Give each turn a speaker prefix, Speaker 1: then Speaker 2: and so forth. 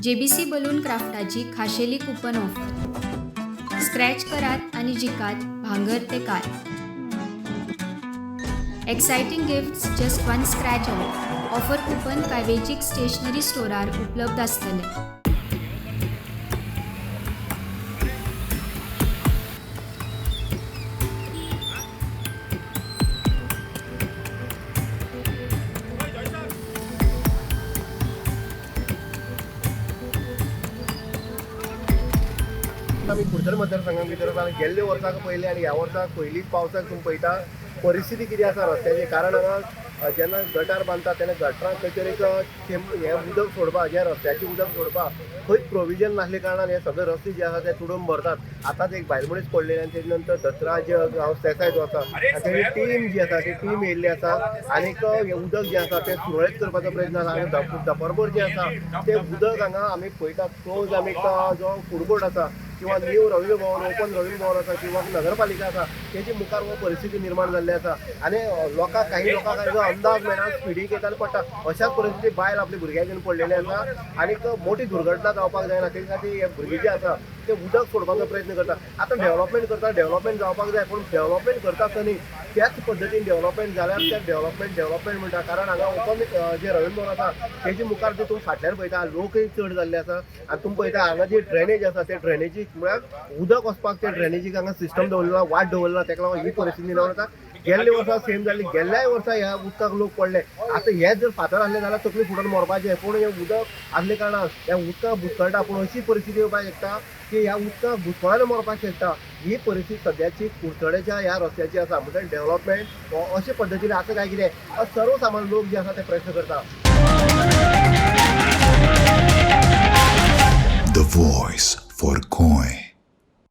Speaker 1: JBC balloon क्राफ्टाची खाशेली coupon offer. Scratch करात आणि जिकात भांगर ते car. Exciting gifts just one scratch away. Offer coupon काय वेंचीक स्टेशनरी स्टोरार उपलब्ध आसतले.
Speaker 2: आम्ही कुडचड मतदारसंघात भितर गेल्ल्या वर्साक पयले आनी ह्या वर्साक पयलींच पावसाक तुम्ही पळयता परिस्थिती कितें आसा रस्त्याची. कारण हांगा जेन्ना गटार बांदता तेन्ना गटारांत खंय तरी हें उदक सोडपा जें रस्त्याचें उदक सोडपा खंयच प्रोविजन नासले कारणान हे सगळे रस्ते जे आसा ते तुडून भरतात. आतांच एक बायल मनीस पडलेली आनी तेजे नंतर दत्तराज गांव देसाय जो आसा ताची टीम जी आसा ती टीम येयल्ली आसा आनीक हें उदक जें आसा तें सुरळीत करपाचो प्रयत्न आसा. आनी दपरभर जें आसा तें उदक हांगा आमी पळयतात क्लोज आमी जो फूड कोर्ट आसा किंवा न्यू रवींद्र भवन ओपन रवींद्र भवन आसा किंवा नगरपालिका आसा तेजी मुखार हो परिस्थिती निर्माण जाल्ली आसा. आनी लोकांक काही लोकांक जो अंदाज मेळना स्पिडीक येताना पडटा अशाच परिस्थिती बायल आपली भुरग्यां घेवन पडलेली आसा. आनीक मोठी दुर्घटना जावपाक जायना ते खातीर हे भुरगीं जे आसा ते उदक सोडपाचो प्रयत्न करता. आतां डेव्हलपमेंट करता डेव्हलपमेंट जावपाक जाय पूण डेव्हलपमेंट करता आसतना त्याच पद्दतीन डेव्हलपमेंट जाल्यार ते डेव्हलपमेंट म्हणटा. कारण हांगा ओपन जे रवींद्र भवन आसा तेजी मुखार जे तुम्ही फाटल्यान पळयता लोकय चड जाल्ले आसा. आनी तुमी पळयता हांगा जी ड्रेनेज आसा ते ड्रेनेजीक म्हळ्यार उदक वचपाक ते ड्रेनेजीक हांगा सिस्टम दवरला वाट दवरला ताका लागून ही परिस्थिती निर्माण जाता. गेल्ल्या वर्सा सेम जाल्ली गेल्ल्याय वर्सा ह्या उदकाक लोक पडले. आतां हेच जर फातर आसले जाल्यार तकली फुडोन मरपाचें पूण हे उदक आसले कारणान ह्या उदकाक बुसकळटा. पूण अशी परिस्थिती येवपाक शकता की ह्या उदकाक बुसकळान मरपाक शकता. ही परिस्थिती सद्याची कुडचड्याच्या ह्या रस्त्याची आसा. म्हणजे डेव्हलपमेंट अशे पद्दतीन आतां काय कितें सर्वसामान्य लोक जे आसा ते प्रयत्न करता.
Speaker 3: The voice for Con.